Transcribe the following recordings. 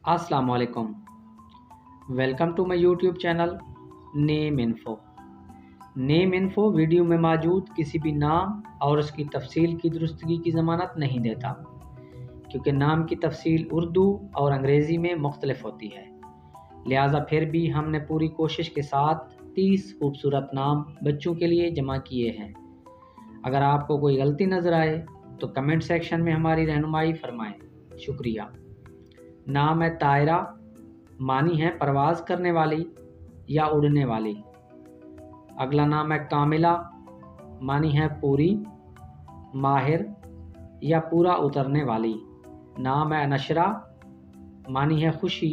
अस्सलाम वालेकुम। Welcome to my YouTube channel name info. Name info video में मौजूद किसी भी नाम और उसकी तफसील की दुरुस्तगी की ज़मानत नहीं देता, क्योंकि नाम की तफसील उर्दू और अंग्रेज़ी में मुख्तलिफ होती है। लिहाजा फिर भी हमने पूरी कोशिश के साथ 30 खूबसूरत नाम बच्चों के लिए जमा किए हैं। अगर आपको कोई गलती नज़र आए तो कमेंट सेक्शन में हमारी रहनुमाई फरमाएं। शुक्रिया। नाम है तायरा, मानी है परवाज करने वाली या उड़ने वाली। अगला नाम है कामिला, मानी है पूरी, माहिर या पूरा उतरने वाली। नाम है नशरा, मानी है खुशी,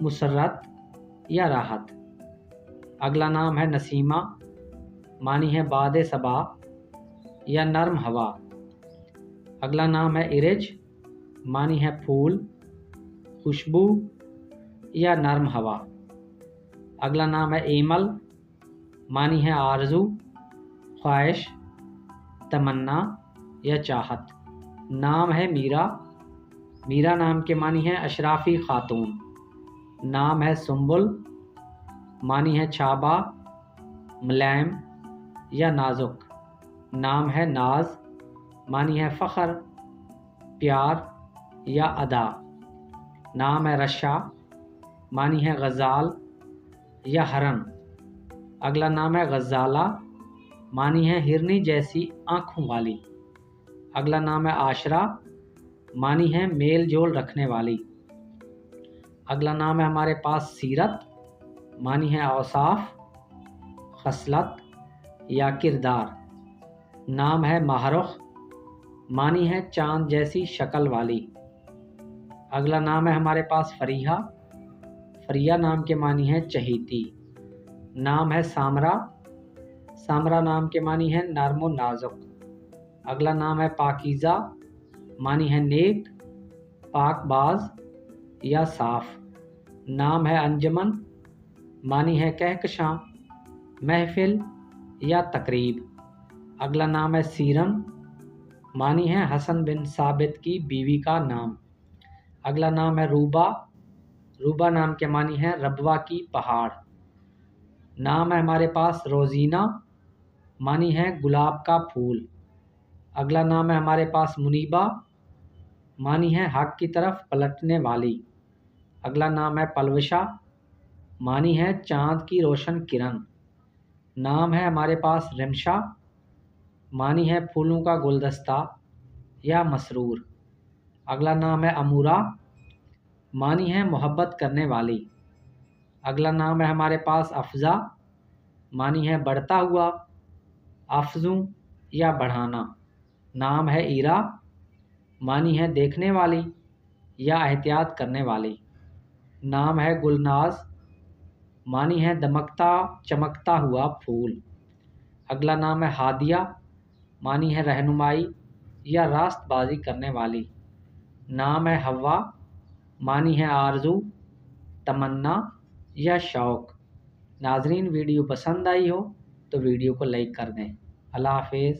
मुसर्रत या राहत। अगला नाम है नसीमा, मानी है बादे सबा या नरम हवा। अगला नाम है इरज, मानी है फूल, खुशबू या नरम हवा। अगला नाम है एमल, मानी है आरजू, ख्वाहिश, तमन्ना या चाहत। नाम है मीरा, मीरा नाम के मानी है अशराफी खातून। नाम है सुम्बुल, मानी है छाबा, मुलायम या नाजुक। नाम है नाज, मानी है फ़ख्र, प्यार या अदा। नाम है रशा, मानी है गज़ाल या हरन। अगला नाम है गज़ाला, मानी है हिरनी जैसी आँखों वाली। अगला नाम है आशरा, मानी है मेल जोल रखने वाली। अगला नाम है हमारे पास सीरत, मानी है औसाफ, खसलत या किरदार। नाम है महरुख, मानी है चाँद जैसी शक्ल वाली। अगला नाम है हमारे पास फरीहा, फरिया नाम के मानी है चहीती। नाम है सामरा, सामरा नाम के मानी है नरम व नाजुक। अगला नाम है पाकीज़ा, मानी है नेक, पाकबाज या साफ। नाम है अंजमन, मानी है कहकशां, महफिल या तकरीब। अगला नाम है सीरम, मानी है हसन बिन साबित की बीवी का नाम। अगला नाम है रूबा, रूबा नाम के मानी है रबवा की पहाड़। नाम है हमारे पास रोज़ीना, मानी है गुलाब का फूल। अगला नाम है हमारे पास मुनीबा, मानी है हक की तरफ पलटने वाली। अगला नाम है पलवशा, मानी है चाँद की रोशन किरण। नाम है हमारे पास रिमशा, मानी है फूलों का गुलदस्ता या मसरूर। अगला नाम है अमूरा, मानी है मोहब्बत करने वाली। अगला नाम है हमारे पास अफ़ज़ा, मानी है बढ़ता हुआ, अफ़ज़ू या बढ़ाना। नाम है ईरा, मानी है देखने वाली या एहतियात करने वाली। नाम है गुलनाज, मानी है दमकता चमकता हुआ फूल। अगला नाम है हादिया, मानी है रहनुमाई या रास्तबाजी करने वाली। नाम है हवा, मानी है आरजू, तमन्ना या शौक़। नाज़रीन, वीडियो पसंद आई हो तो वीडियो को लाइक कर दें। अल्लाह हाफ़िज़।